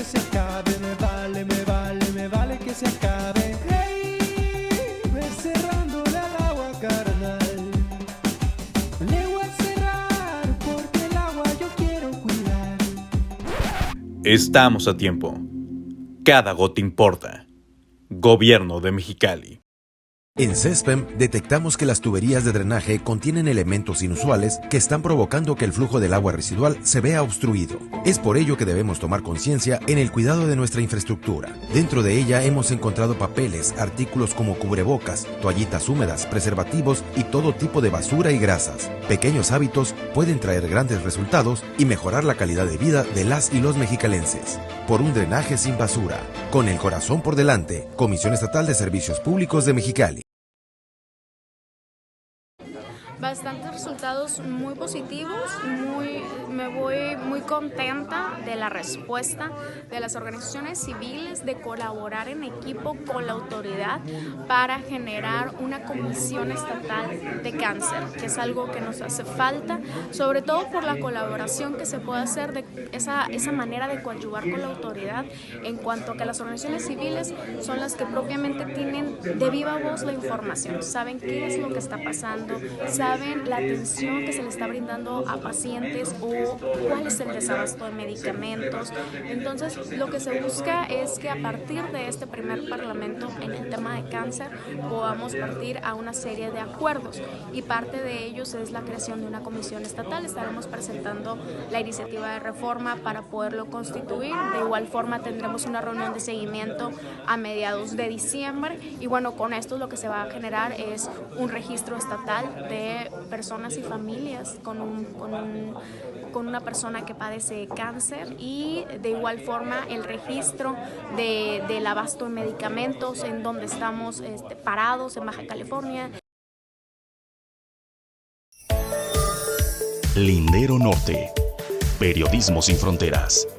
que se acabe, me vale que se acabe. Hey, ve cerrándole al agua, carnal. Le voy a cerrar porque el agua yo quiero cuidar. Estamos a tiempo. Cada gota importa. Gobierno de Mexicali. En CESPEM detectamos que las tuberías de drenaje contienen elementos inusuales que están provocando que el flujo del agua residual se vea obstruido. Es por ello que debemos tomar conciencia en el cuidado de nuestra infraestructura. Dentro de ella hemos encontrado papeles, artículos como cubrebocas, toallitas húmedas, preservativos y todo tipo de basura y grasas. Pequeños hábitos pueden traer grandes resultados y mejorar la calidad de vida de las y los mexicalenses. Por un drenaje sin basura. Con el corazón por delante. Comisión Estatal de Servicios Públicos de Mexicali. Bastantes resultados muy positivos, me voy muy contenta de la respuesta de las organizaciones civiles de colaborar en equipo con la autoridad para generar una comisión estatal de cáncer, que es algo que nos hace falta, sobre todo por la colaboración que se puede hacer de esa manera de coadyuvar con la autoridad, en cuanto a que las organizaciones civiles son las que propiamente tienen de viva voz la información, saben qué es lo que está pasando, saben la atención que se le está brindando a pacientes o cuál es el desabasto de medicamentos. Entonces, lo que se busca es que a partir de este primer parlamento en el tema de cáncer podamos partir a una serie de acuerdos y parte de ellos es la creación de una comisión estatal. Estaremos presentando la iniciativa de reforma para poderlo constituir. De igual forma tendremos una reunión de seguimiento a mediados de diciembre y bueno, con esto lo que se va a generar es un registro estatal de personas y familias con una persona que padece cáncer y de igual forma el registro del abasto de medicamentos en donde estamos parados en Baja California. Lindero Norte. Periodismo sin fronteras.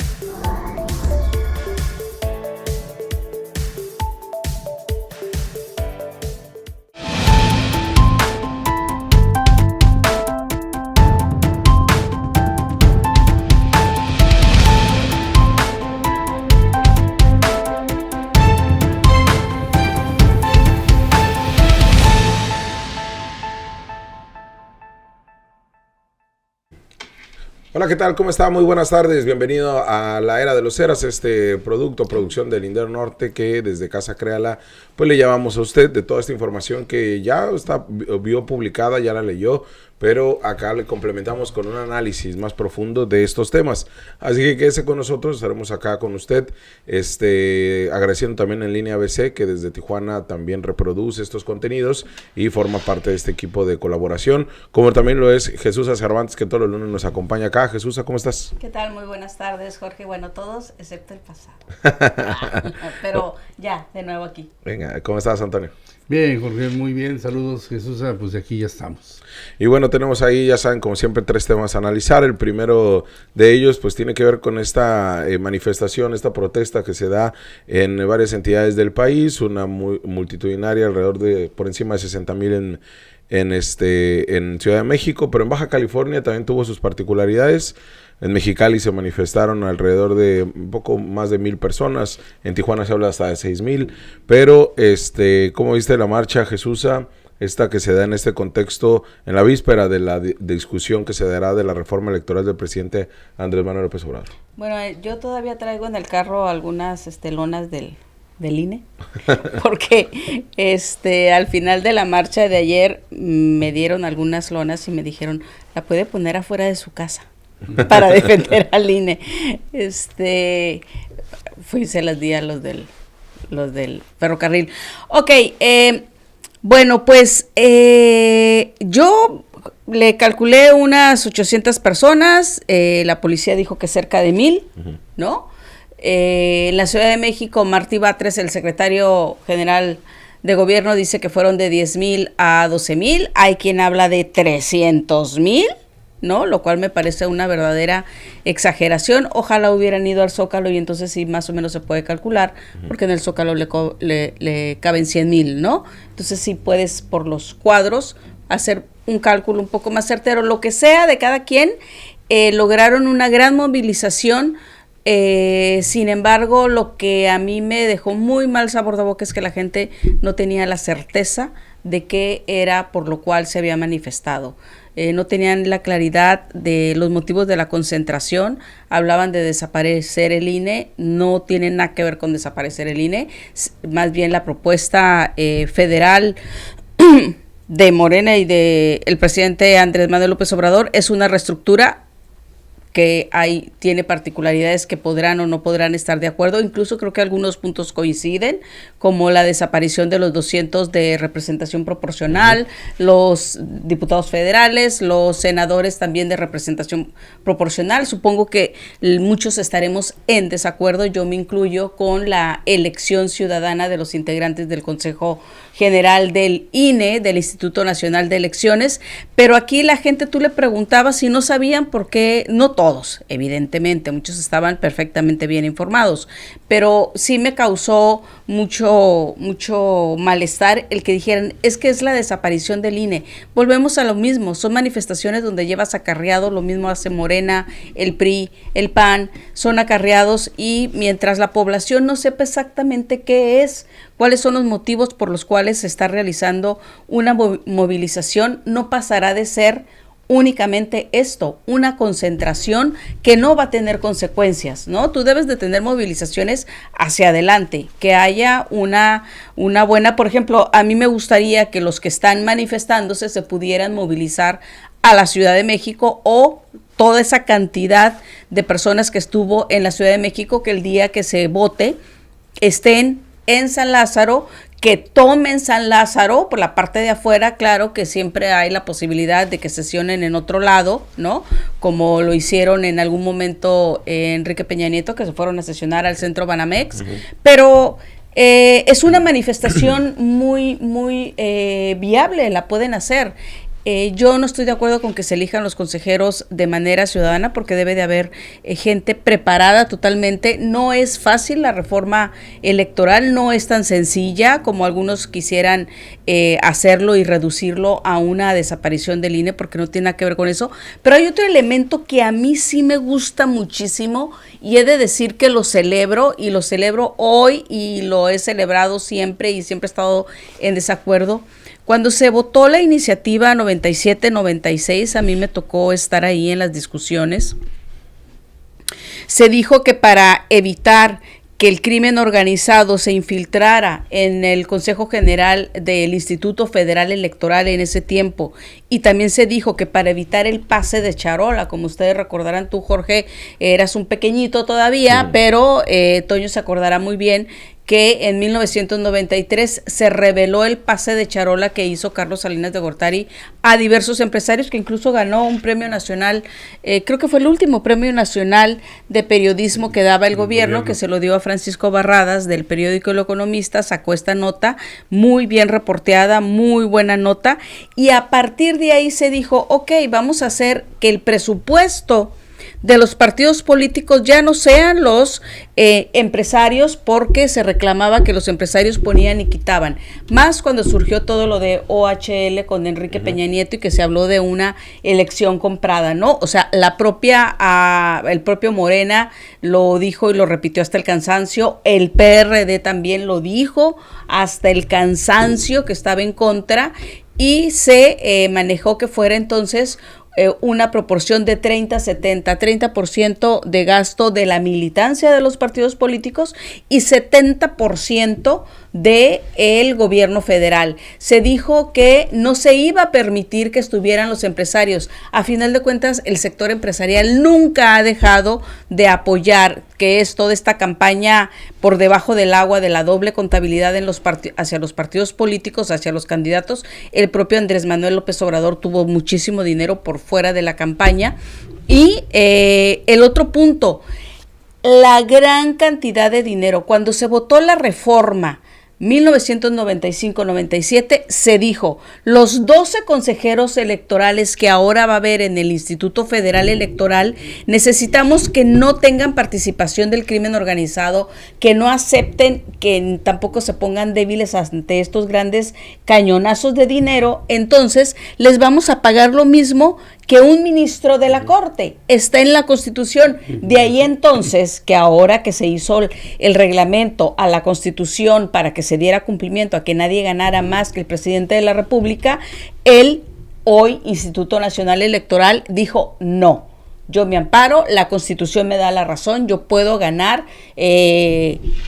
Hola, ¿qué tal? ¿Cómo está? Muy buenas tardes. Bienvenido a La Era de los Eras, producción del Lindero Norte que desde Casa Créala, pues le llamamos a usted de toda esta información que ya vio publicada, ya la leyó, pero acá le complementamos con un análisis más profundo de estos temas. Así que quédese con nosotros, estaremos acá con usted, agradeciendo también en Línea ABC, que desde Tijuana también reproduce estos contenidos y forma parte de este equipo de colaboración, como también lo es Jesús Cervantes, que todos los lunes nos acompaña acá. Jesús, ¿cómo estás? ¿Qué tal? Muy buenas tardes, Jorge. Bueno, todos excepto el pasado. Pero ya, de nuevo aquí. Venga, ¿cómo estás, Antonio? Bien, Jorge, muy bien. Saludos, Jesús. Pues de aquí ya estamos. Y bueno, tenemos ahí, ya saben, como siempre, 3 temas a analizar. El primero de ellos, pues tiene que ver con esta manifestación, esta protesta que se da en varias entidades del país, una multitudinaria, alrededor de por encima de 60,000 en Ciudad de México, pero en Baja California también tuvo sus particularidades. En Mexicali se manifestaron alrededor de un poco más de 1,000 personas, en Tijuana se habla hasta de 6,000, pero ¿cómo viste la marcha, Jesús? Esta que se da en este contexto, en la víspera de la discusión que se dará de la reforma electoral del presidente Andrés Manuel López Obrador. Bueno, yo todavía traigo en el carro algunas lonas del INE, porque al final de la marcha de ayer me dieron algunas lonas y me dijeron, la puede poner afuera de su casa para defender al INE. Se las di a los del ferrocarril. Ok, bueno, pues yo le calculé unas 800 personas, la policía dijo que cerca de 1,000, ¿no? En la Ciudad de México, Martí Batres, el secretario general de gobierno, dice que fueron de 10,000 a 12,000. Hay quien habla de 300,000, ¿no? Lo cual me parece una verdadera exageración. Ojalá hubieran ido al Zócalo y entonces sí más o menos se puede calcular, porque en el Zócalo le caben 100,000, ¿no? Entonces sí puedes por los cuadros hacer un cálculo un poco más certero. Lo que sea de cada quien, lograron una gran movilización Sin embargo, lo que a mí me dejó muy mal sabor de boca es que la gente no tenía la certeza de qué era por lo cual se había manifestado. No tenían la claridad de los motivos de la concentración, hablaban de desaparecer el INE, no tienen nada que ver con desaparecer el INE, más bien la propuesta federal de Morena y de el presidente Andrés Manuel López Obrador es una reestructura que tiene particularidades que podrán o no podrán estar de acuerdo. Incluso creo que algunos puntos coinciden, como la desaparición de los 200 de representación proporcional, los diputados federales, los senadores también de representación proporcional. Supongo que muchos estaremos en desacuerdo, yo me incluyo, con la elección ciudadana de los integrantes del Consejo General del INE, del Instituto Nacional de Elecciones, pero aquí la gente, tú le preguntabas si no sabían por qué, no todos, evidentemente, muchos estaban perfectamente bien informados, pero sí me causó mucho malestar el que dijeran, es que es la desaparición del INE. Volvemos a lo mismo, son manifestaciones donde llevas acarreado, lo mismo hace Morena, el PRI, el PAN, son acarreados, y mientras la población no sepa exactamente qué es, cuáles son los motivos por los cuales se está realizando una movilización, no pasará de ser únicamente esto, una concentración que no va a tener consecuencias, ¿no? Tú debes de tener movilizaciones hacia adelante, que haya una buena, por ejemplo, a mí me gustaría que los que están manifestándose se pudieran movilizar a la Ciudad de México, o toda esa cantidad de personas que estuvo en la Ciudad de México, que el día que se vote estén en San Lázaro, que tomen San Lázaro por la parte de afuera. Claro que siempre hay la posibilidad de que sesionen en otro lado, ¿no? Como lo hicieron en algún momento Enrique Peña Nieto, que se fueron a sesionar al Centro Banamex, pero es una manifestación muy viable, la pueden hacer. Yo no estoy de acuerdo con que se elijan los consejeros de manera ciudadana, porque debe de haber gente preparada totalmente. No es fácil la reforma electoral, no es tan sencilla como algunos quisieran hacerlo y reducirlo a una desaparición del INE, porque no tiene nada que ver con eso. Pero hay otro elemento que a mí sí me gusta muchísimo, y he de decir que lo celebro, y lo celebro hoy, y lo he celebrado siempre, y siempre he estado en desacuerdo. Cuando se votó la iniciativa 97-96, a mí me tocó estar ahí en las discusiones. Se dijo que para evitar que el crimen organizado se infiltrara en el Consejo General del Instituto Federal Electoral en ese tiempo, y también se dijo que para evitar el pase de charola, como ustedes recordarán, tú, Jorge, eras un pequeñito todavía, pero Toño se acordará muy bien que en 1993 se reveló el pase de charola que hizo Carlos Salinas de Gortari a diversos empresarios, que incluso ganó un premio nacional, creo que fue el último premio nacional de periodismo que daba el gobierno, que se lo dio a Francisco Barradas del periódico El Economista. Sacó esta nota muy bien reporteada, muy buena nota, y a partir de ahí se dijo, ok, vamos a hacer que el presupuesto de los partidos políticos ya no sean los empresarios, porque se reclamaba que los empresarios ponían y quitaban, más cuando surgió todo lo de OHL con Enrique Peña Nieto, y que se habló de una elección comprada, ¿no? O sea, el propio Morena lo dijo y lo repitió hasta el cansancio, el PRD también lo dijo hasta el cansancio, que estaba en contra, y se manejó que fuera entonces una proporción de 30-70, 30% de gasto de la militancia de los partidos políticos y 70% del gobierno federal. Se dijo que no se iba a permitir que estuvieran los empresarios. A final de cuentas, el sector empresarial nunca ha dejado de apoyar, que es toda esta campaña por debajo del agua de la doble contabilidad en hacia los partidos políticos, hacia los candidatos. El propio Andrés Manuel López Obrador tuvo muchísimo dinero por fuera de la campaña. Y el otro punto, la gran cantidad de dinero. Cuando se votó la reforma 1995-97, se dijo, los 12 consejeros electorales que ahora va a haber en el Instituto Federal Electoral, necesitamos que no tengan participación del crimen organizado, que no acepten, que tampoco se pongan débiles ante estos grandes cañonazos de dinero. Entonces les vamos a pagar lo mismo que un ministro de la Corte. Está en la Constitución. De ahí entonces que ahora que se hizo el reglamento a la Constitución para que se diera cumplimiento a que nadie ganara más que el presidente de la República, hoy Instituto Nacional Electoral dijo no. Yo me amparo, la Constitución me da la razón, yo puedo ganar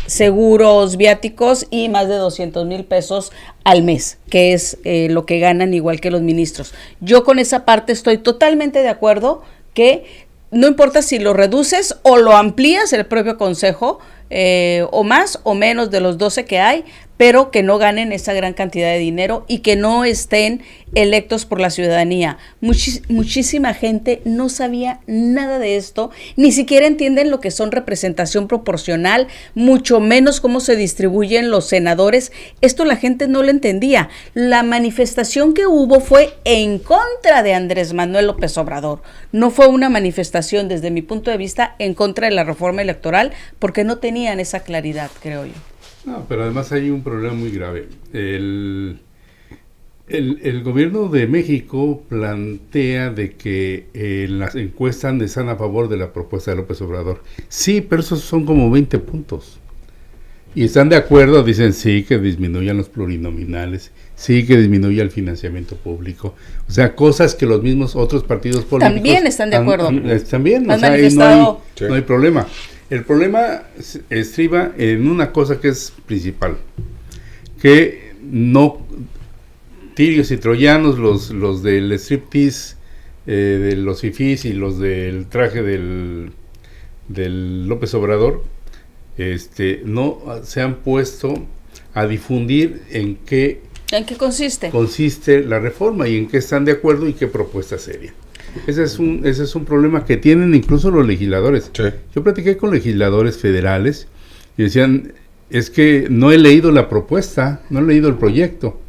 seguros viáticos y más de 200,000 pesos al mes, que es lo que ganan igual que los ministros. Yo con esa parte estoy totalmente de acuerdo, que no importa si lo reduces o lo amplías el propio Consejo, o más o menos de los 12 que hay, pero que no ganen esa gran cantidad de dinero y que no estén electos por la ciudadanía. Muchísima gente no sabía nada de esto, ni siquiera entienden lo que son representación proporcional, mucho menos cómo se distribuyen los senadores. Esto la gente no lo entendía. La manifestación que hubo fue en contra de Andrés Manuel López Obrador. No fue una manifestación, desde mi punto de vista, en contra de la reforma electoral, porque no tenían esa claridad, creo yo. No, pero además hay un problema muy grave. El gobierno de México plantea de que las encuestas están a favor de la propuesta de López Obrador. Sí, pero esos son como 20 puntos. Y están de acuerdo, dicen sí, que disminuyan los plurinominales, sí, que disminuya el financiamiento público. O sea, cosas que los mismos otros partidos políticos... También están de acuerdo. También, han o sea, manifestado. no hay problema. El problema estriba en una cosa que es principal, que no tirios y troyanos, los del striptease, de los fifís y los del traje del López Obrador, no se han puesto a difundir en qué consiste la reforma y en qué están de acuerdo y qué propuesta seria. Ese es un problema que tienen incluso los legisladores. Sí. Yo platiqué con legisladores federales y decían, es que no he leído la propuesta, no he leído el proyecto,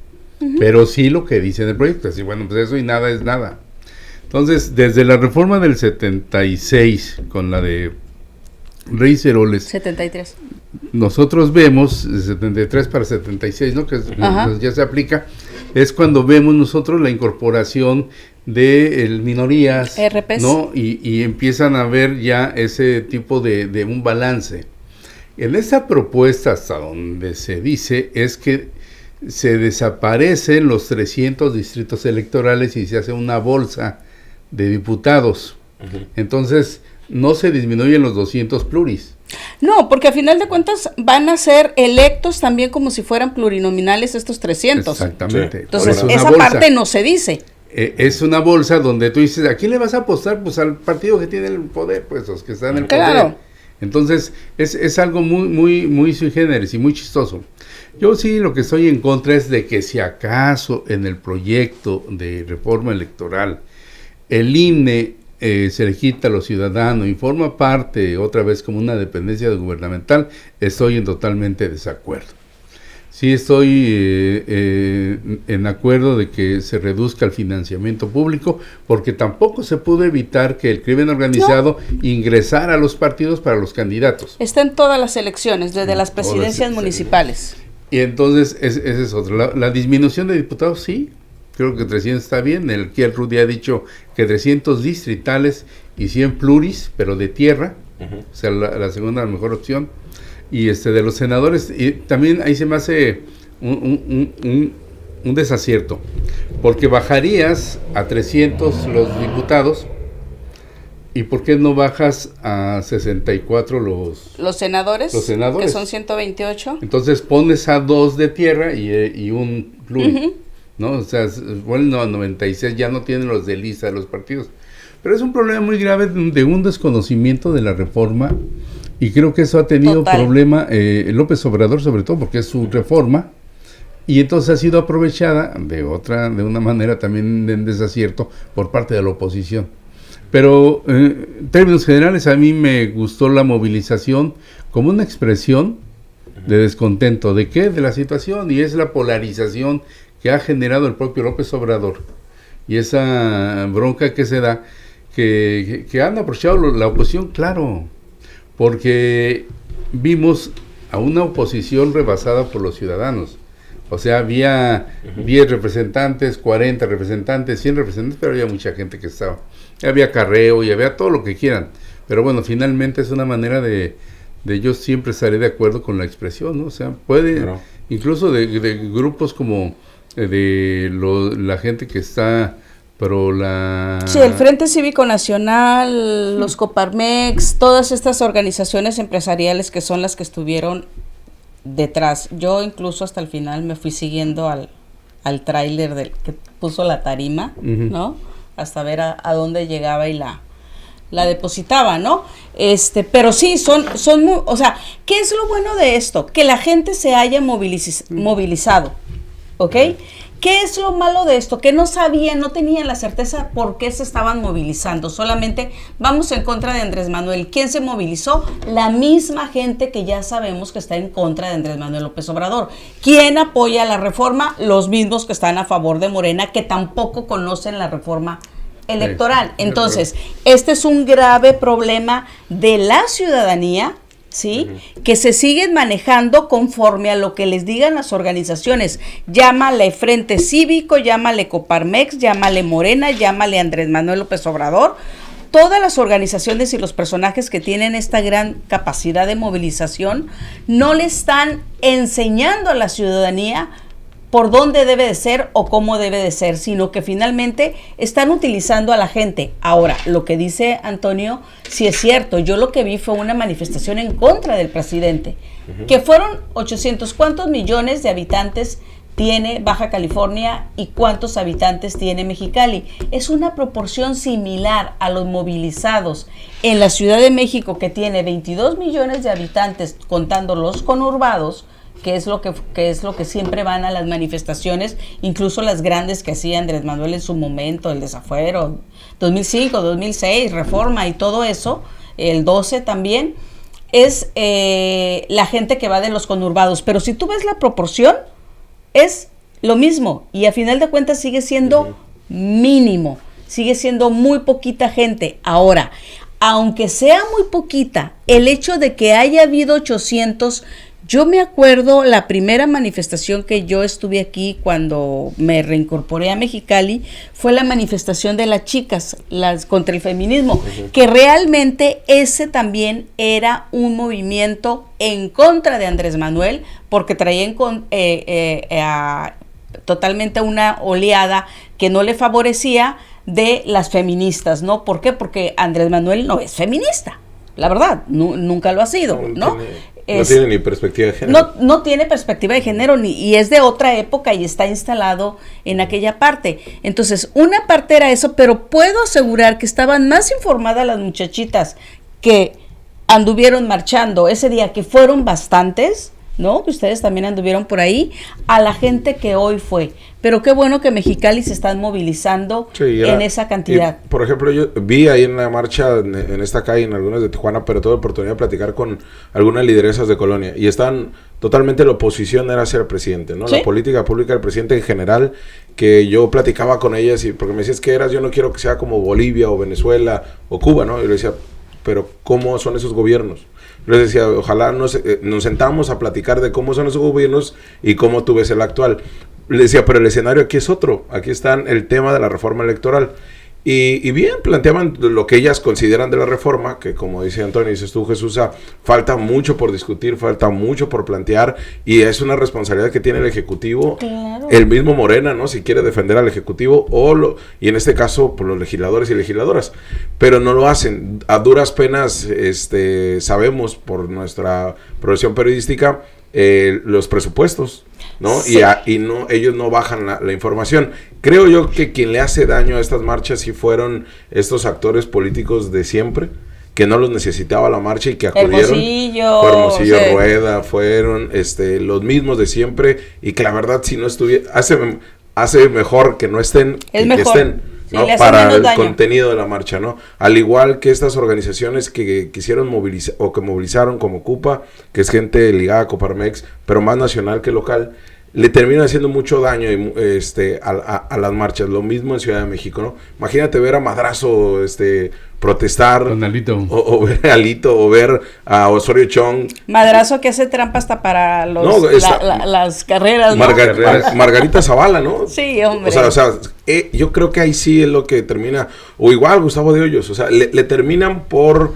pero sí lo que dice en el proyecto. Así, bueno, pues eso y nada es nada. Entonces, desde la reforma del 76, con la de Reyes Heroles, 73. Nosotros vemos, 73 para 76, ¿no? Que ya se aplica, es cuando vemos nosotros la incorporación de minorías, RPs, ¿no? Y empiezan a ver ya ese tipo de un balance. En esta propuesta, hasta donde se dice, es que se desaparecen los 300 distritos electorales y se hace una bolsa de diputados. Entonces, no se disminuyen los 200 pluris. No, porque a final de cuentas van a ser electos también como si fueran plurinominales estos 300. Exactamente. Sí. Entonces, esa parte no se dice. Es una bolsa donde tú dices, ¿a quién le vas a apostar? Pues al partido que tiene el poder, pues los que están en el poder. Entonces, es algo muy sui generis y muy chistoso. Yo sí lo que estoy en contra es de que si acaso en el proyecto de reforma electoral el INE se le quita a los ciudadanos y forma parte otra vez como una dependencia gubernamental, estoy en totalmente desacuerdo. Sí estoy en acuerdo de que se reduzca el financiamiento público, porque tampoco se pudo evitar que el crimen organizado ingresara a los partidos para los candidatos. Está en todas las elecciones, desde las presidencias municipales. Y entonces, ese es otro. La disminución de diputados, sí, creo que 300 está bien. El Rudy ha dicho que 300 distritales y 100 pluris, pero de tierra, o sea, la segunda mejor opción. Y de los senadores, y también ahí se me hace un desacierto, porque bajarías a 300 los diputados, ¿y por qué no bajas a 64 los senadores? Que son 128. Entonces pones a 2 de tierra y un pluri, ¿no? O sea, bueno, 96 ya no tienen los de lista de los partidos. Pero es un problema muy grave de un desconocimiento de la reforma. Y creo que eso ha tenido problema López Obrador, sobre todo porque es su reforma, y entonces ha sido aprovechada de una manera también en desacierto por parte de la oposición. Pero en términos generales a mí me gustó la movilización como una expresión de descontento. ¿De qué? De la situación, y es la polarización que ha generado el propio López Obrador y esa bronca que se da, que han aprovechado la oposición, claro, porque vimos a una oposición rebasada por los ciudadanos. O sea, había 10 representantes, 40 representantes, 100 representantes, pero había mucha gente que estaba. Había acarreo y había todo lo que quieran. Pero bueno, finalmente es una manera de yo siempre estaré de acuerdo con la expresión, ¿no? O sea, puede, incluso de grupos como la gente que está pro la... Sí, el Frente Cívico Nacional, los Coparmex, todas estas organizaciones empresariales que son las que estuvieron detrás. Yo incluso hasta el final me fui siguiendo al tráiler del que puso la tarima, ¿no? Hasta ver a dónde llegaba y la depositaba, ¿no? Pero sí, son muy, o sea, ¿qué es lo bueno de esto? Que la gente se haya movilizado, ¿ok? ¿Qué es lo malo de esto? Que no sabían, no tenían la certeza por qué se estaban movilizando. Solamente vamos en contra de Andrés Manuel. ¿Quién se movilizó? La misma gente que ya sabemos que está en contra de Andrés Manuel López Obrador. ¿Quién apoya la reforma? Los mismos que están a favor de Morena, que tampoco conocen la reforma electoral. Entonces, este es un grave problema de la ciudadanía, ¿sí? Que se siguen manejando conforme a lo que les digan las organizaciones. Llámale Frente Cívico, llámale Coparmex, llámale Morena, llámale Andrés Manuel López Obrador. Todas las organizaciones y los personajes que tienen esta gran capacidad de movilización no le están enseñando a la ciudadanía por dónde debe de ser o cómo debe de ser, sino que finalmente están utilizando a la gente. Ahora, lo que dice Antonio, sí es cierto, yo lo que vi fue una manifestación en contra del presidente, que fueron 800, ¿cuántos millones de habitantes tiene Baja California y cuántos habitantes tiene Mexicali? Es una proporción similar a los movilizados en la Ciudad de México, que tiene 22 millones de habitantes, contando los conurbados, que es lo que siempre van a las manifestaciones, incluso las grandes que hacía Andrés Manuel en su momento, el desafuero, 2005, 2006, Reforma y todo eso, el 12 también, es la gente que va de los conurbados. Pero si tú ves la proporción, es lo mismo, y a final de cuentas sigue siendo mínimo, sigue siendo muy poquita gente. Ahora, aunque sea muy poquita, el hecho de que haya habido 800... Yo me acuerdo la primera manifestación que yo estuve aquí cuando me reincorporé a Mexicali, fue la manifestación de las chicas contra el feminismo, que realmente ese también era un movimiento en contra de Andrés Manuel, porque traían totalmente una oleada que no le favorecía de las feministas, ¿no? ¿Por qué? Porque Andrés Manuel no es feminista, la verdad, nunca lo ha sido, ¿no? No tiene ni perspectiva de género. No tiene perspectiva de género y es de otra época y está instalado en aquella parte. Entonces, una parte era eso, pero puedo asegurar que estaban más informadas las muchachitas que anduvieron marchando ese día, que fueron bastantes, ¿no? Que ustedes también anduvieron por ahí, a la gente que hoy fue. Pero qué bueno que Mexicali se están movilizando en esa cantidad. Y, por ejemplo, yo vi ahí en la marcha, en esta calle, en algunas de Tijuana, pero tuve oportunidad de platicar con algunas lideresas de Colonia, y están totalmente, la oposición era ser presidente, ¿no? ¿Sí? La política pública del presidente en general, que yo platicaba con ellas, y porque me decías que yo no quiero que sea como Bolivia o Venezuela o Cuba, ¿no? Y yo le decía, pero ¿cómo son esos gobiernos? Les decía, ojalá nos sentamos a platicar de cómo son esos gobiernos y cómo tú ves el actual. Le decía, pero el escenario aquí es otro. Aquí está el tema de la reforma electoral. Y bien, planteaban lo que ellas consideran de la reforma, que como dice Antonio, dices tú, Jesús, falta mucho por discutir, falta mucho por plantear, y es una responsabilidad que tiene el Ejecutivo, claro. El mismo Morena, ¿no? Si quiere defender al Ejecutivo, y en este caso, por los legisladores y legisladoras, pero no lo hacen. A duras penas, sabemos por nuestra profesión periodística, los presupuestos, ¿no? Sí. Y no, ellos no bajan la información. Creo yo que quien le hace daño a estas marchas sí fueron estos actores políticos de siempre, que no los necesitaba la marcha y que acudieron. Hermosillo, sí. Rueda, fueron los mismos de siempre, y que la verdad, si no estuviera, hace mejor que no estén, es que mejor. Estén, ¿no? Sí, para el contenido de la marcha, ¿no? Al igual que estas organizaciones que quisieron movilizar o que movilizaron, como CUPA, que es gente ligada a Coparmex, pero más nacional que local, le termina haciendo mucho daño a las marchas. Lo mismo en Ciudad de México, ¿no? Imagínate ver a Madrazo protestar, Con Alito. o ver a Alito, o ver a Osorio Chong. Madrazo que hace trampa hasta para las carreras, ¿no? Margarita Zavala, ¿no? Sí, hombre. O sea, yo creo que ahí sí es lo que termina, o igual Gustavo de Hoyos, o sea, le terminan por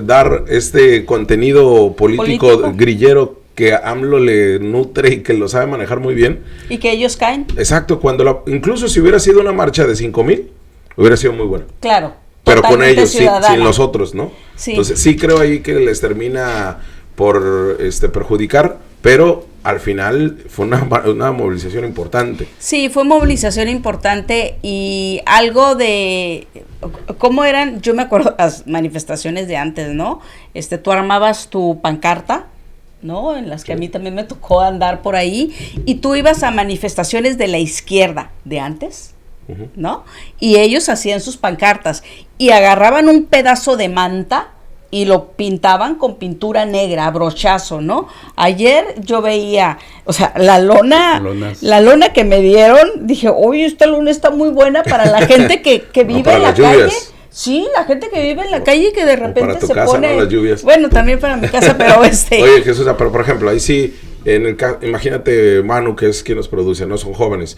dar este contenido político grillero que a AMLO le nutre y que lo sabe manejar muy bien. Y que ellos caen. Exacto, incluso si hubiera sido una marcha de 5,000, hubiera sido muy buena. Claro. Pero con ellos, sin los otros, ¿no? Sí. Entonces sí creo ahí que les termina por perjudicar, pero al final fue una movilización importante. Sí, fue movilización importante y algo de cómo eran, yo me acuerdo las manifestaciones de antes, ¿no? Tú armabas tu pancarta, ¿no? En las que a mí también me tocó andar por ahí, y tú ibas a manifestaciones de la izquierda de antes, ¿no? Y ellos hacían sus pancartas y agarraban un pedazo de manta y lo pintaban con pintura negra, a brochazo, ¿no? Ayer yo veía, o sea, la lona que me dieron, dije, oye, esta lona está muy buena para la gente que vive en la calle. Sí, la gente que vive en la calle y que de repente se pone... ¿no? Las lluvias. Bueno, también para mi casa, pero Oye, Jesús, pero por ejemplo, ahí sí, imagínate Manu, que es quien nos produce, ¿no? Son jóvenes,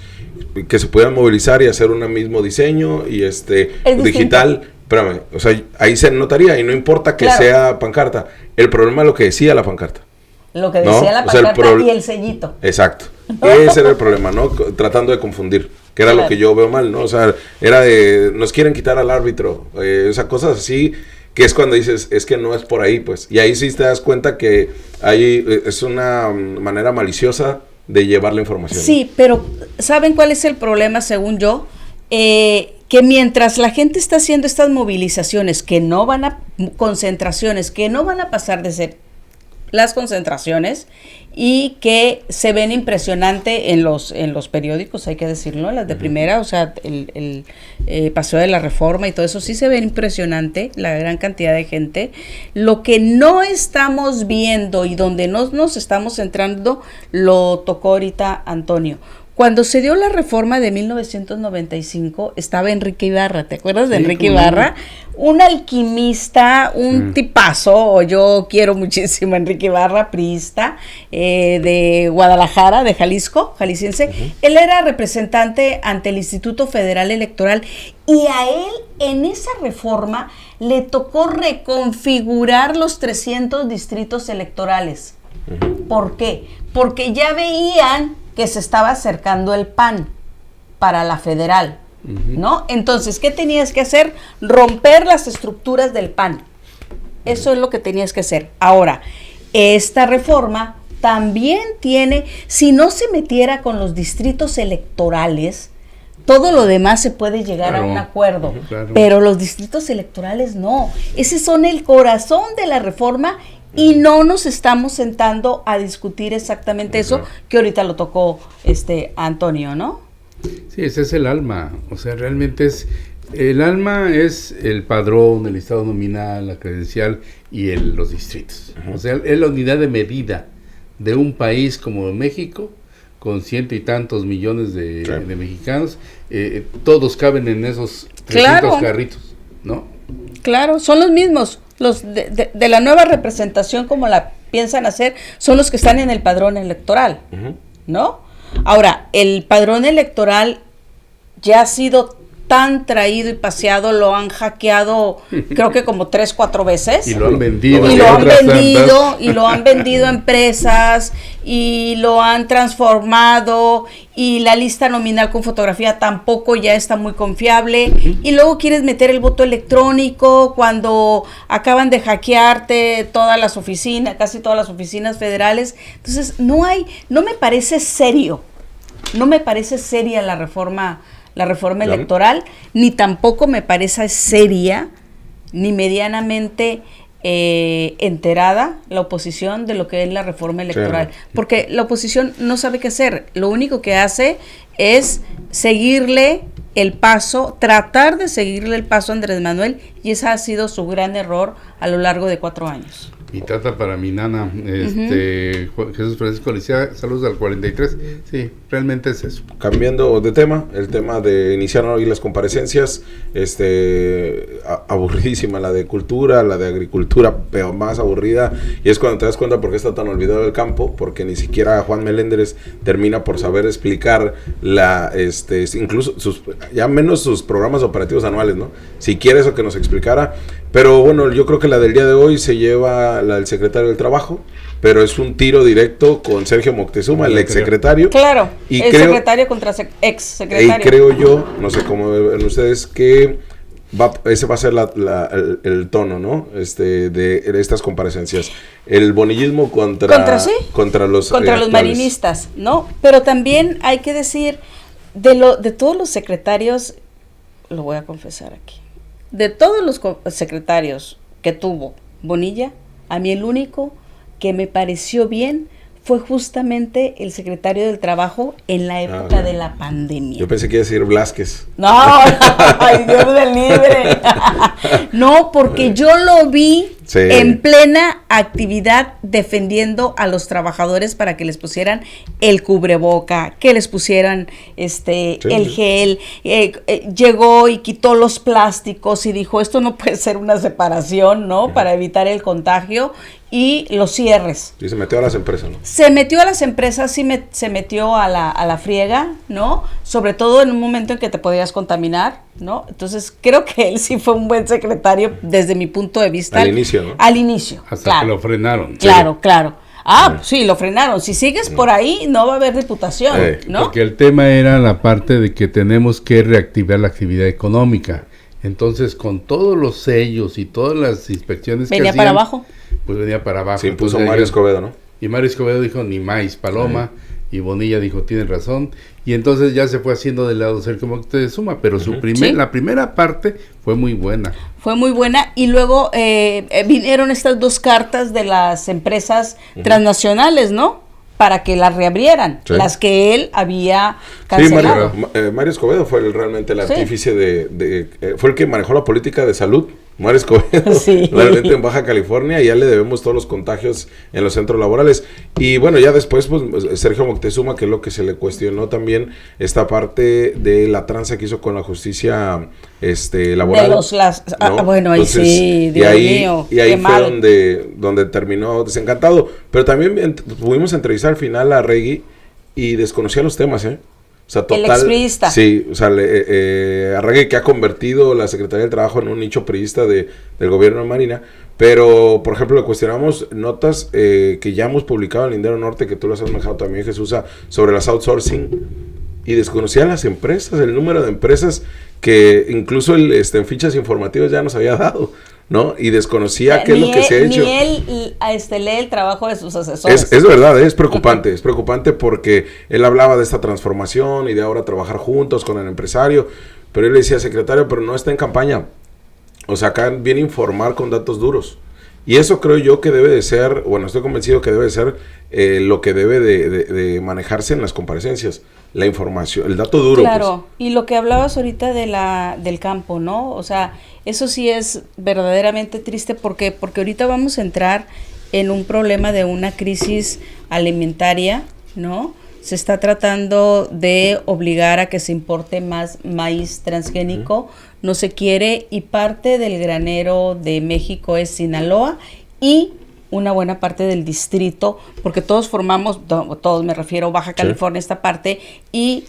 que se puedan movilizar y hacer un mismo diseño y digital. Espérame, o sea, ahí se notaría y no importa que sea pancarta. El problema es lo que decía la pancarta. Lo que decía la pancarta y el sellito. Exacto. Ese era el problema, ¿no? Tratando de confundir, que era lo que yo veo mal, ¿no? O sea, era nos quieren quitar al árbitro, o sea, cosas así, que es cuando dices, es que no es por ahí, pues. Y ahí sí te das cuenta que ahí es una manera maliciosa de llevar la información. Sí, pero ¿saben cuál es el problema, según yo? Que mientras la gente está haciendo estas movilizaciones, concentraciones, que no van a pasar de ser las concentraciones y que se ven impresionante en los periódicos, hay que decirlo, las de primera, o sea, el Paseo de la Reforma y todo eso, sí se ve impresionante, la gran cantidad de gente. Lo que no estamos viendo y donde no nos estamos centrando, lo tocó ahorita Antonio. Cuando se dio la reforma de 1995, estaba Enrique Ibarra, ¿te acuerdas de Enrique Ibarra? Un alquimista, un tipazo, yo quiero muchísimo a Enrique Ibarra, priista, de Guadalajara, de Jalisco, jalisciense. Él era representante ante el Instituto Federal Electoral y a él en esa reforma le tocó reconfigurar los 300 distritos electorales. ¿Por qué? Porque ya veían que se estaba acercando el PAN para la federal, ¿no? Entonces, ¿qué tenías que hacer? Romper las estructuras del PAN. Eso es lo que tenías que hacer. Ahora, esta reforma también tiene, si no se metiera con los distritos electorales, todo lo demás se puede llegar a un acuerdo, pero los distritos electorales no. Ese son el corazón de la reforma. Y no nos estamos sentando a discutir exactamente eso, que ahorita lo tocó Antonio, ¿no? Sí, ese es el alma, o sea, realmente el alma es el padrón, el estado nominal, la credencial y los distritos. O sea, es la unidad de medida de un país como México, con 100 y tantos millones de mexicanos, todos caben en esos 300 carritos, ¿no? Claro, son los mismos. Los de la nueva representación, como la piensan hacer, son los que están en el padrón electoral, ¿no? Ahora, el padrón electoral ya ha sido tan traído y paseado, lo han hackeado creo que como 3-4 veces. Y lo han vendido. Y lo han vendido a empresas, y lo han transformado, y la lista nominal con fotografía tampoco ya está muy confiable, y luego quieres meter el voto electrónico cuando acaban de hackearte todas las oficinas, casi todas las oficinas federales. Entonces, no me parece serio, no me parece seria la reforma electoral, ni tampoco me parece seria, ni medianamente enterada la oposición de lo que es la reforma electoral, porque la oposición no sabe qué hacer, lo único que hace es seguirle el paso, tratar de seguirle el paso a Andrés Manuel, y ese ha sido su gran error a lo largo de 4 años. Mi tata para mi nana, Jesús Francisco Licea, saludos al 43. Sí, realmente es eso. Cambiando de tema, el tema de iniciar hoy las comparecencias, aburridísima la de cultura, la de agricultura, pero más aburrida, y es cuando te das cuenta por qué está tan olvidado el campo, porque ni siquiera Juan Meléndez termina por saber explicar incluso ya menos sus programas operativos anuales, ¿no? Si quiere eso que nos explicara. Pero bueno, yo creo que la del día de hoy se lleva la del secretario del Trabajo, pero es un tiro directo con Sergio Moctezuma, el exsecretario. Claro, y secretario contra exsecretario. Y creo yo, no sé cómo ven ustedes, que ese va a ser el tono, ¿no? De estas comparecencias. El bonillismo contra los marinistas, ¿no? Pero también hay que decir, de todos los secretarios, lo voy a confesar aquí, de todos los secretarios que tuvo Bonilla, a mí el único que me pareció bien fue justamente el secretario del Trabajo en la época de la pandemia. Yo pensé que iba a decir Blázquez. No, ay, Dios del libre. No, porque yo lo vi en plena actividad defendiendo a los trabajadores para que les pusieran el cubreboca, que les pusieran el gel. Llegó y quitó los plásticos y dijo, esto no puede ser una separación, ¿no? Para evitar el contagio. Y los cierres. Y se metió a las empresas, ¿no? Se metió a las empresas, se metió a la friega, ¿no? Sobre todo en un momento en que te podías contaminar, ¿no? Entonces, creo que él sí fue un buen secretario desde mi punto de vista. Al inicio, ¿no? Al inicio, hasta que lo frenaron. Claro. Sí, lo frenaron. Si sigues por ahí, no va a haber diputación, ¿no? Porque el tema era la parte de que tenemos que reactivar la actividad económica. Entonces, con todos los sellos y todas las inspecciones que hacían, para abajo. Pues venía para abajo. Se impuso Mario Escobedo, ¿no? Y Mario Escobedo dijo, ni más paloma, y Bonilla dijo, tiene razón, y entonces ya se fue haciendo de lado Sergio Moctezuma, pero la primera parte fue muy buena. Fue muy buena, y luego vinieron estas dos cartas de las empresas transnacionales, ¿no? Para que las reabrieran, las que él había cancelado. Sí, Mario Escobedo fue realmente el artífice fue el que manejó la política de salud, Mario Escobedo, realmente en Baja California, y ya le debemos todos los contagios en los centros laborales. Y bueno, ya después, pues Sergio Moctezuma, que es lo que se le cuestionó también, esta parte de la tranza que hizo con la justicia laboral. Bueno, ahí entonces, sí, Dios mío. Y ahí fue donde terminó desencantado. Pero también pudimos entrevistar al final a Regui y desconocía los temas, O sea, total, el expriista. Sí, o sea, Arregui, que ha convertido la Secretaría del Trabajo en un nicho priista del gobierno de Marina, pero, por ejemplo, le cuestionamos notas que ya hemos publicado en Lindero Norte, que tú las has manejado también, Jesús, sobre las outsourcing, y desconocían las empresas, el número de empresas que incluso en fichas informativas ya nos había dado, ¿no? Y desconocía qué es lo que se ha hecho. Ni él lee el trabajo de sus asesores. Es verdad, es preocupante porque él hablaba de esta transformación y de ahora trabajar juntos con el empresario, pero él le decía, secretario, pero no está en campaña. O sea, acá viene a informar con datos duros. Y eso creo yo que debe de ser, bueno, estoy convencido que debe de ser lo que debe de manejarse en las comparecencias. La información, el dato duro. Claro, pues. Y lo que hablabas ahorita del campo, ¿no? O sea, eso sí es verdaderamente triste porque ahorita vamos a entrar en un problema de una crisis alimentaria, ¿no? Se está tratando de obligar a que se importe más maíz transgénico, no se quiere, y parte del granero de México es Sinaloa y una buena parte del distrito, porque todos me refiero Baja California, esta parte, y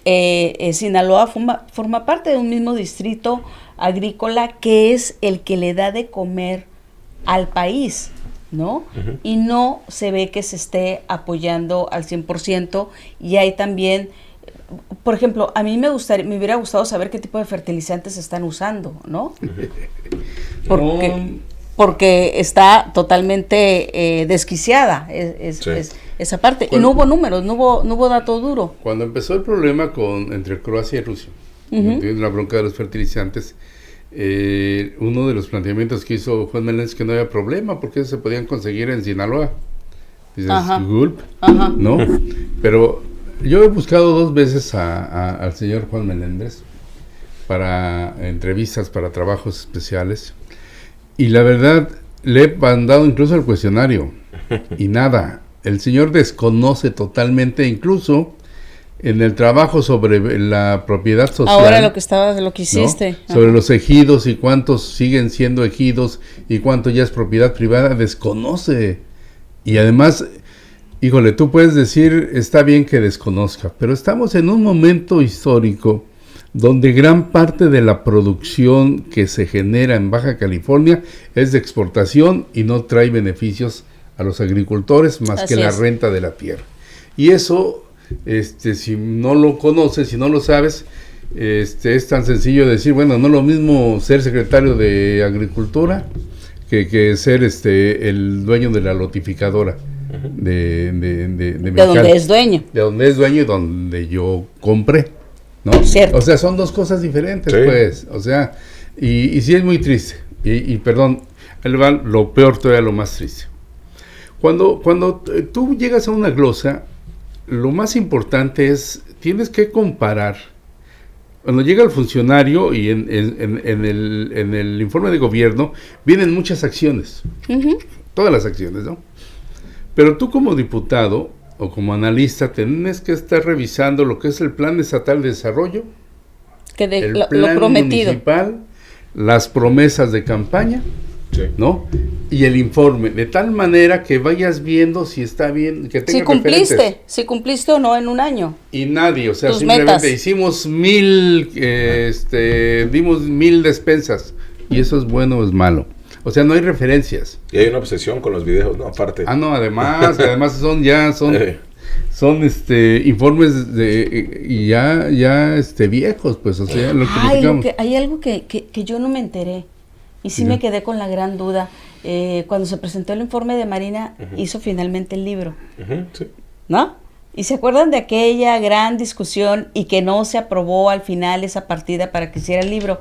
Sinaloa forma parte de un mismo distrito agrícola que es el que le da de comer al país, ¿no? Y no se ve que se esté apoyando al 100%, y hay también, por ejemplo, a mí me hubiera gustado saber qué tipo de fertilizantes están usando, ¿no? Porque está totalmente desquiciada esa parte. Y no hubo números, no hubo dato duro. Cuando empezó el problema entre Croacia y Rusia, la bronca de los fertilizantes, uno de los planteamientos que hizo Juan Meléndez que no había problema, porque se podían conseguir en Sinaloa. Dices, gulp, ¿no? Pero yo he buscado 2 veces al señor Juan Meléndez para entrevistas, para trabajos especiales. Y la verdad, le he mandado incluso el cuestionario y nada. El señor desconoce totalmente, incluso en el trabajo sobre la propiedad social. Ahora lo que hiciste. ¿No? Sobre los ejidos y cuántos siguen siendo ejidos y cuánto ya es propiedad privada, desconoce. Y además, híjole, tú puedes decir, está bien que desconozca, pero estamos en un momento histórico donde gran parte de la producción que se genera en Baja California es de exportación y no trae beneficios a los agricultores más Así que la es. renta de la tierra. Y eso, si no lo conoces, si no lo sabes, es tan sencillo decir, bueno, no es lo mismo ser secretario de Agricultura que ser el dueño de la lotificadora de donde es dueño. De donde es dueño y donde yo compré, ¿no? Cierto. O sea, son dos cosas diferentes, Sí. pues. O sea, y sí es muy triste. Y perdón, ahí va lo peor todavía, lo más triste. Cuando tú llegas a una glosa, lo más importante es, tienes que comparar. Cuando llega el funcionario y en el informe de gobierno vienen muchas acciones, todas las acciones, ¿no? Pero tú como diputado o como analista tienes que estar revisando lo que es el Plan Estatal de Desarrollo, el Lo plan prometido. municipal, las promesas de campaña, Sí. ¿no? Y el informe, de tal manera que vayas viendo si está bien, que tenga referentes. Si cumpliste o no en un año. Y nadie, o sea, Tus simplemente metas. hicimos dimos 1000 despensas, y eso es bueno o es malo. O sea, no hay referencias. Y hay una obsesión con los videos, ¿no? Aparte. Ah, no, además son informes viejos, pues, o sea, lo que platicamos. Hay algo que yo no me enteré y sí me quedé con la gran duda. Cuando se presentó el informe de Marina, hizo finalmente el libro, Sí. ¿no? ¿Y se acuerdan de aquella gran discusión y que no se aprobó al final esa partida para que hiciera el libro?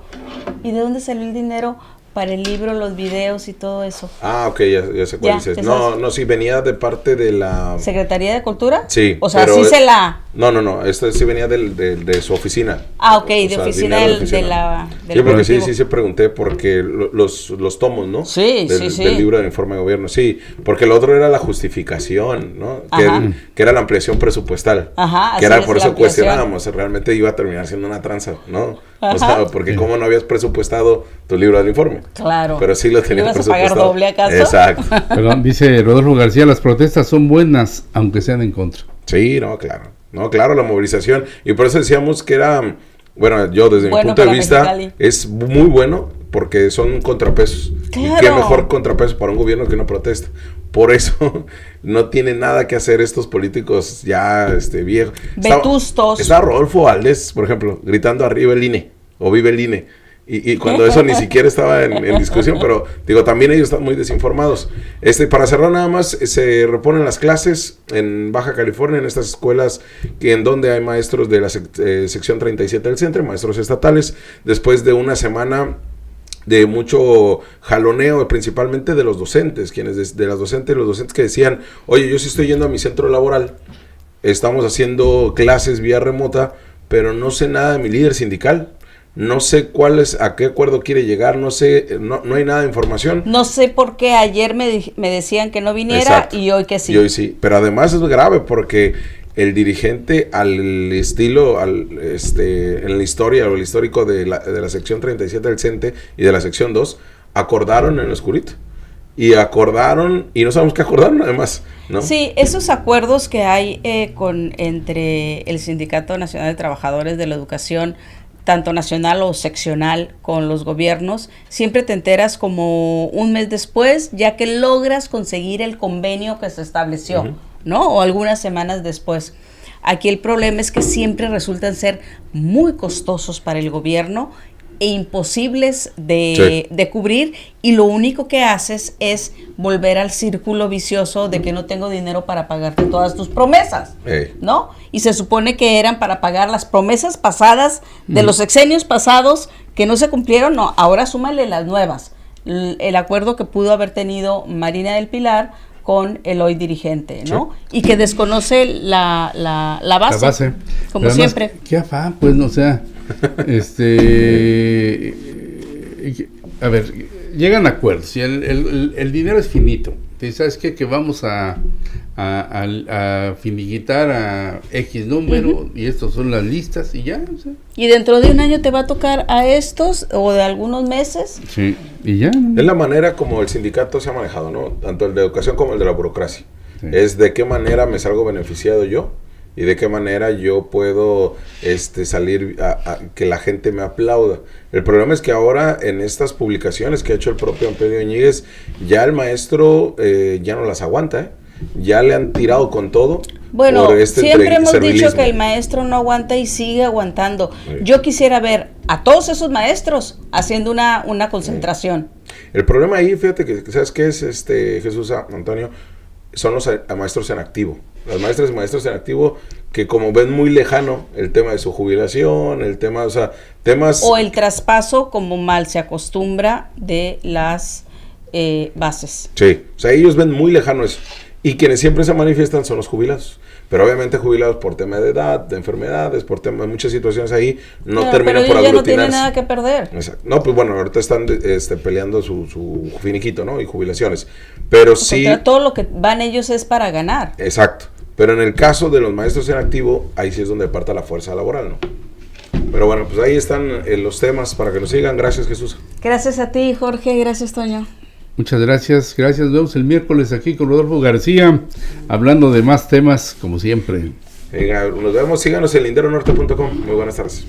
¿Y de dónde salió el dinero para el libro, los videos y todo eso? Ah, ok, ya sé cuál dices. No, sí, venía de parte de la... ¿Secretaría de Cultura? Sí. O sea, pero sí se la... No, esto sí venía de su oficina. Ah, ok, O de sea, oficina dinero de la... del Sí, porque Ejecutivo. sí se pregunté porque los tomos, ¿no? Sí. Del libro de informe de gobierno, sí. Porque el otro era la justificación, ¿no? Ajá. Que era la ampliación presupuestal. Ajá, Que así era es, por la eso ampliación. cuestionábamos, realmente iba a terminar siendo una tranza, ¿no? Ajá. O sea, porque cómo no habías presupuestado tu libro del informe. Claro. Pero sí lo tenías ¿Ibas a presupuestado. pagar doble acaso? Exacto. Perdón, dice Rodolfo García, las protestas son buenas, aunque sean en contra. Sí, no, claro. No, claro, la movilización. Y por eso decíamos que era, bueno, yo desde mi Bueno punto de para vista, Mexicali. es muy bueno porque son contrapesos. Claro. Y qué mejor contrapeso para un gobierno que una protesta. Por eso no tiene nada que hacer estos políticos ya viejos. Vetustos. Está Rodolfo Valdés, por ejemplo, gritando arriba el INE o vive el INE. Y cuando eso ni siquiera estaba en discusión, pero digo, también ellos están muy desinformados. Para cerrar nada más, se reponen las clases en Baja California, en estas escuelas en donde hay maestros de la sección 37 del centro, maestros estatales, después de una semana de mucho jaloneo, principalmente de los docentes, los docentes que decían, oye, yo sí estoy yendo a mi centro laboral, estamos haciendo clases vía remota, pero no sé nada de mi líder sindical. No sé a qué acuerdo quiere llegar, no hay nada de información. No sé por qué ayer me decían que no viniera. Exacto. Y hoy que sí. Y hoy sí, pero además es grave porque el dirigente en la historia o el histórico de la sección 37 del CENTE y de la sección 2 acordaron en lo oscurito. Y no sabemos qué acordaron además, ¿no? Sí, esos acuerdos que hay entre el Sindicato Nacional de Trabajadores de la Educación, tanto nacional o seccional, con los gobiernos, siempre te enteras como un mes después, ya que logras conseguir el convenio que se estableció, ¿no? O algunas semanas después. Aquí el problema es que siempre resultan ser muy costosos para el gobierno e imposibles de cubrir, y lo único que haces es volver al círculo vicioso de que no tengo dinero para pagarte todas tus promesas, ¿no? Y se supone que eran para pagar las promesas pasadas de los sexenios pasados que no se cumplieron. No, ahora súmale las nuevas. El acuerdo que pudo haber tenido Marina del Pilar con el hoy dirigente, ¿no? Sí. Y que desconoce la base, como además, siempre. Qué afán, pues, no, o sea, a ver, llegan a acuerdos y el dinero es finito. Entonces, ¿sabes qué? Que vamos a finiquitar a X número y estos son las listas y ya. O sea. ¿Y dentro de un año te va a tocar a estos o de algunos meses? Sí, y ya. Es la manera como el sindicato se ha manejado, ¿no? Tanto el de educación como el de la burocracia. Sí. Es de qué manera me salgo beneficiado yo y de qué manera yo puedo salir a que la gente me aplauda. El problema es que ahora en estas publicaciones que ha hecho el propio Amperio Íñiguez, ya el maestro ya no las aguanta, ya le han tirado con todo. Bueno, por siempre hemos dicho servilismo. que el maestro no aguanta y sigue aguantando. Sí. Yo quisiera ver a todos esos maestros haciendo una concentración. El problema ahí, fíjate que, ¿sabes qué es, Jesús, Antonio? Son los maestros en activo. Las maestras y maestros en activo que como ven muy lejano el tema de su jubilación, el tema, o sea, temas... O el traspaso, como mal se acostumbra, de las bases. Sí, o sea, ellos ven muy lejano eso. Y quienes siempre se manifiestan son los jubilados. Pero obviamente jubilados por tema de edad, de enfermedades, por tema de muchas situaciones ahí, no terminan por aglutinarse. Pero ya no aglutinarse. tienen nada que perder. Exacto. No, pues bueno, ahorita están peleando su finiquito, ¿no? Y jubilaciones. Pero sí... Contra todo lo que van ellos es para ganar. Exacto. Pero en el caso de los maestros en activo, ahí sí es donde parta la fuerza laboral, ¿no? Pero bueno, pues ahí están los temas para que nos sigan. Gracias, Jesús. Gracias a ti, Jorge. Gracias, Toño. Muchas gracias. Gracias. Nos vemos el miércoles aquí con Rodolfo García, hablando de más temas, como siempre. Nos vemos. Síganos en linderonorte.com. Muy buenas tardes.